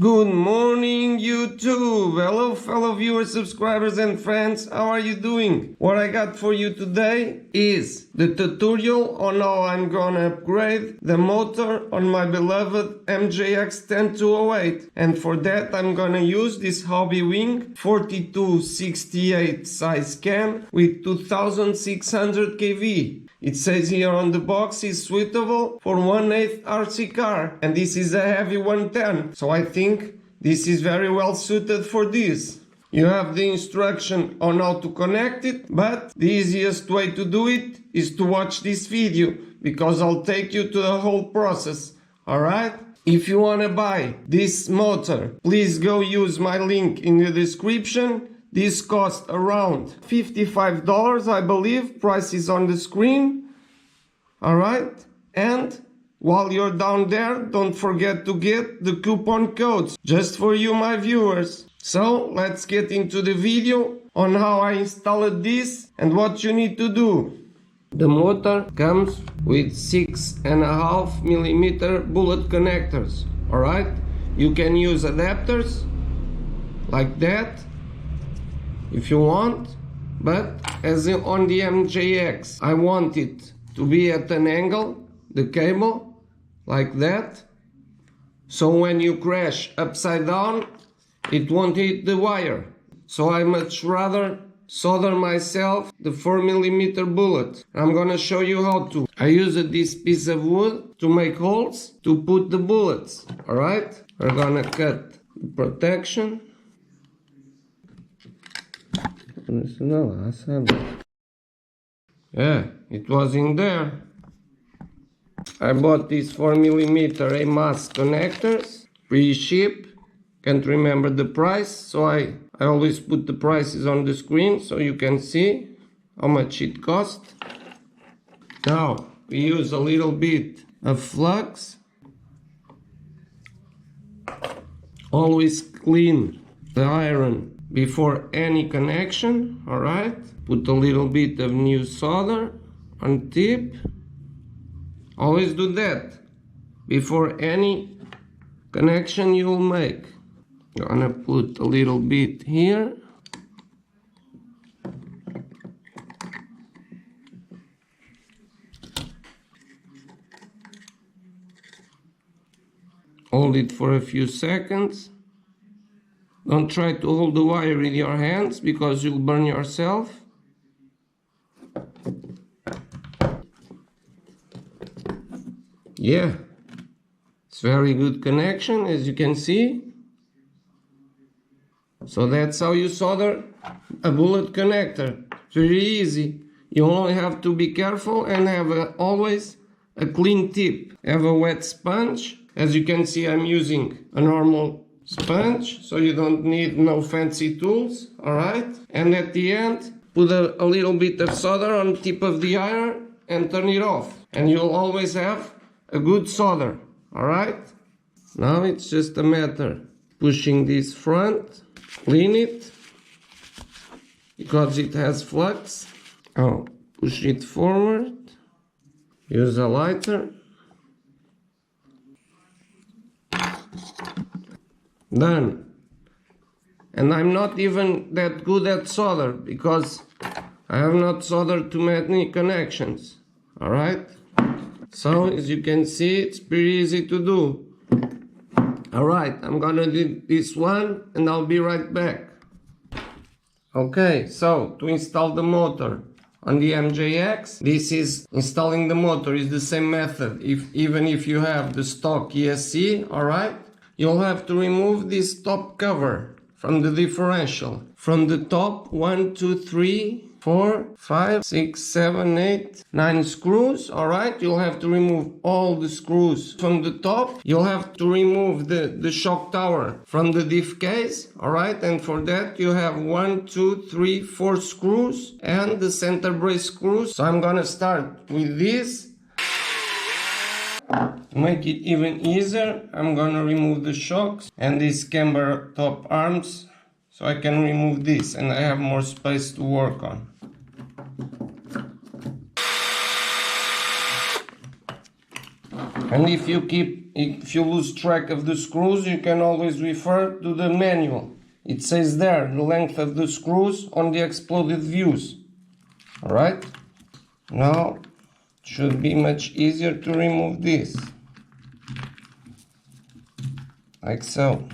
Good morning, YouTube! Hello, fellow viewers, subscribers and friends, how are you doing? What I got for you today is the tutorial on how I'm gonna upgrade the motor on my beloved MJX 10208, and for that I'm gonna use this Hobbywing 4268 size can with 2600 kV. It says here on the box is suitable for 1/8 RC car, and this is a heavy 110, so I think this is very well suited for this. You have the instruction on how to connect it, but the easiest way to do it is to watch this video, because I'll take you to the whole process, alright? If you wanna buy this motor, please go use my link in the description. This cost around $55, I believe. Price is on the screen. Alright? And while you're down there, don't forget to get the coupon codes just for you, my viewers. So let's get into the video on how I installed this and what you need to do. The motor comes with 6.5mm bullet connectors. Alright? You can use adapters like that if you want, but as on the MJX, I want it to be at an angle, the cable, like that, so when you crash upside down, it won't hit the wire. So I much rather solder myself the 4mm bullet. I'm gonna show you how to. I used this piece of wood to make holes to put the bullets, alright? We're gonna cut the protection. Yeah, it was in there. I bought these 4mm AMAS connectors, pre-ship. Can't remember the price, so I always put the prices on the screen so you can see how much it cost. Now we use a little bit of flux. Always clean the iron before any connection, alright? Put a little bit of new solder on tip. Always do that before any connection you'll make. Gonna put a little bit here. Hold it for a few seconds. Don't try to hold the wire in your hands because you'll burn yourself. Yeah, it's very good connection, as you can see. So that's how you solder a bullet connector. Very easy. You only have to be careful and have always a clean tip. Have a wet sponge. As you can see, I'm using a normal sponge, so you don't need no fancy tools, alright? And at the end, put a little bit of solder on the tip of the iron and turn it off. And you'll always have a good solder, alright? Now it's just a matter pushing this front, clean it, because it has flux. Oh, push it forward, use a lighter. Done. And I'm not even that good at solder because I have not soldered too many connections. Alright? So as you can see, it's pretty easy to do. Alright, I'm gonna do this one and I'll be right back. Okay, so to install the motor on the MJX, this is installing the motor is the same method. Even if you have the stock ESC, alright? You'll have to remove this top cover from the differential. From the top, 1, 2, 3, 4, 5, 6, 7, 8, 9 screws, alright? You'll have to remove all the screws from the top. You'll have to remove the shock tower from the diff case, alright? And for that you have 1, 2, 3, 4 screws and the center brace screws. So I'm gonna start with this. To make it even easier, I'm gonna remove the shocks and these camber top arms so I can remove this and I have more space to work on. And if you lose track of the screws, you can always refer to the manual. It says there the length of the screws on the exploded views. Alright? Now it should be much easier to remove this. Like so.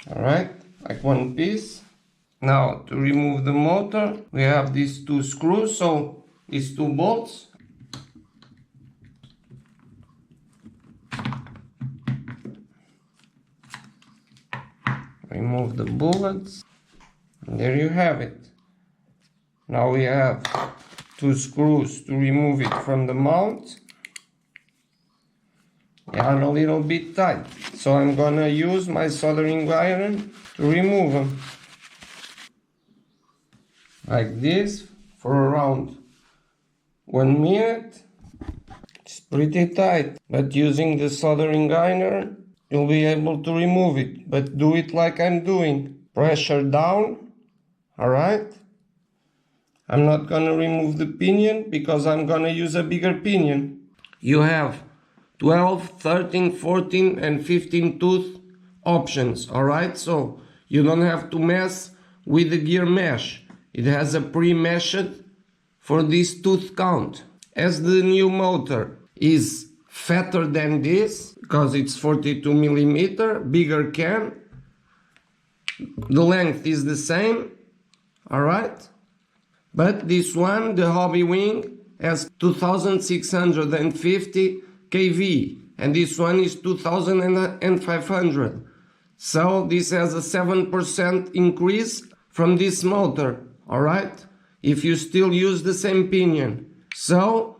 Alright? Like one piece. Now to remove the motor, we have these two screws, so these two bolts. Remove the bullets, and there you have it. Now we have two screws to remove it from the mount. They are a little bit tight, so I'm gonna use my soldering iron to remove them. Like this, for around 1 minute. It's pretty tight, but using the soldering iron, you'll be able to remove it, but do it like I'm doing. Pressure down, alright? I'm not gonna remove the pinion because I'm gonna use a bigger pinion. You have 12, 13, 14 and 15 tooth options, alright? So you don't have to mess with the gear mesh. It has a pre-meshed for this tooth count. As the new motor is fatter than this, because it's 42 millimeter, bigger cam, the length is the same, alright? But this one, the Hobbywing, has 2650 kV, and this one is 2500. So this has a 7% increase from this motor, alright? If you still use the same pinion. So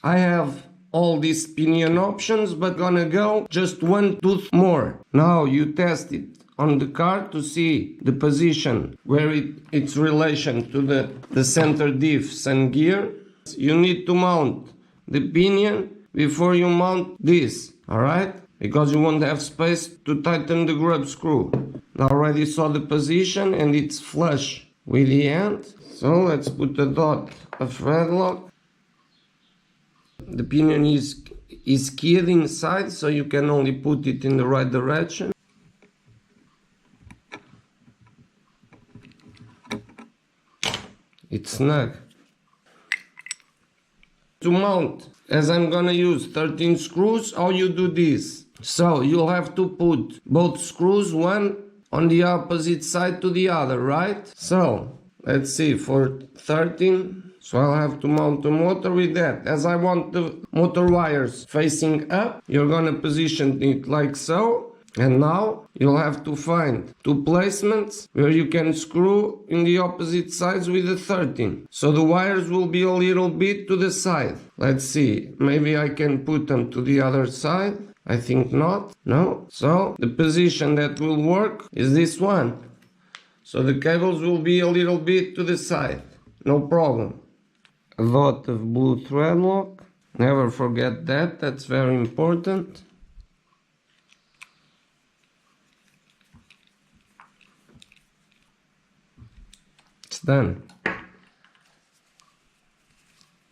I have all these pinion options, but gonna go just one tooth more. Now you test it on the car to see the position where its relation to the center diffs and gear. You need to mount the pinion before you mount this, alright? Because you won't have space to tighten the grub screw. I already saw the position and it's flush with the end. So let's put a dot of thread lock. The pinion is keyed inside, so you can only put it in the right direction. It's snug. To mount, as I'm gonna use 13 screws, how you do this? So you'll have to put both screws, one on the opposite side to the other, right? So let's see, for 13, so I'll have to mount the motor with that. As I want the motor wires facing up, you're gonna position it like so. And now you'll have to find two placements where you can screw in the opposite sides with the 13. So the wires will be a little bit to the side. Let's see, maybe I can put them to the other side. I think not. No. So the position that will work is this one. So the cables will be a little bit to the side. No problem. A lot of blue thread lock. Never forget that. That's very important. It's done.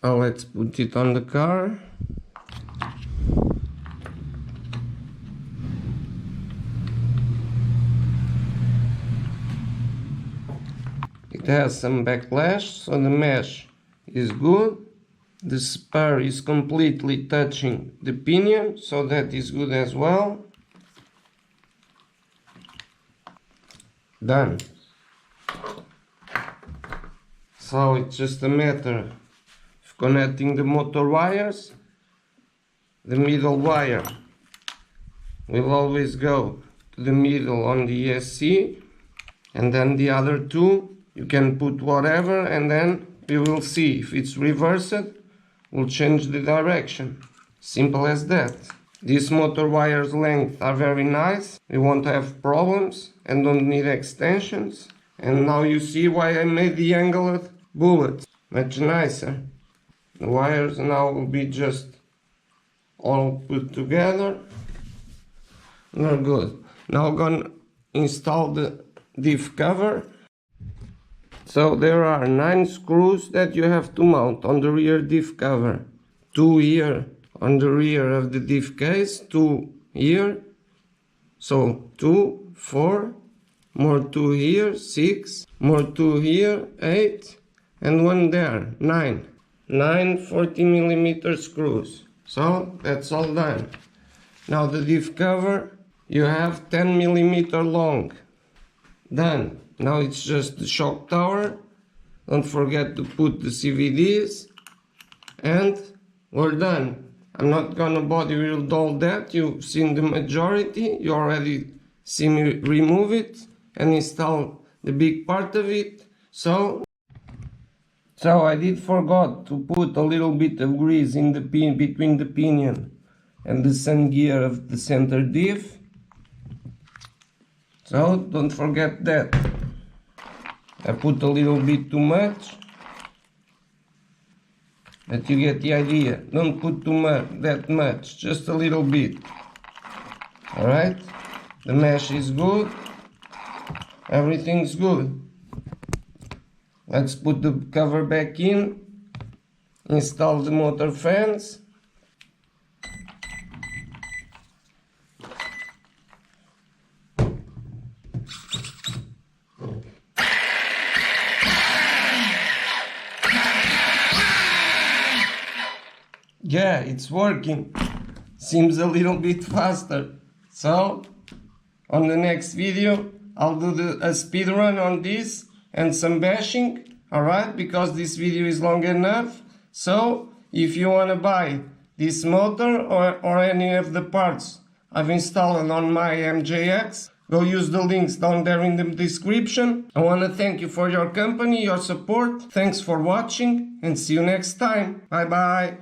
Now let's put it on the car. It has some backlash, so the mesh is good. The spur is completely touching the pinion, so that is good as well. Done. So it's just a matter of connecting the motor wires. The middle wire will always go to the middle on the ESC, and then the other two you can put whatever, and then we will see if it's reversed, we'll change the direction. Simple as that. These motor wires length are very nice, we won't have problems and don't need extensions. And now you see why I made the angled bullets, much nicer. The wires now will be just all put together. They're good. Now I'm gonna install the diff cover. So there are 9 screws that you have to mount on the rear diff cover. 2 here on the rear of the diff case, 2 here, so 2, 4, more 2 here, 6, more 2 here, 8, and 1 there, 9. 9 40mm screws. So that's all done. Now the diff cover, you have 10mm long. Done. Now it's just the shock tower. Don't forget to put the CVDs. And we're done. I'm not gonna body build all that. You've seen the majority. You already see me remove it and install the big part of it. So I did forgot to put a little bit of grease in the pin between the pinion and the sun gear of the center diff. So don't forget that. I put a little bit too much, but you get the idea. Don't put too much, that much, just a little bit. Alright? The mesh is good. Everything's good. Let's put the cover back in. Install the motor fans. Yeah, it's working. Seems a little bit faster. So, on the next video, I'll do a speed run on this and some bashing, alright, because this video is long enough. So, if you want to buy this motor or any of the parts I've installed on my MJX, go use the links down there in the description. I want to thank you for your company, your support. Thanks for watching, and see you next time. Bye bye.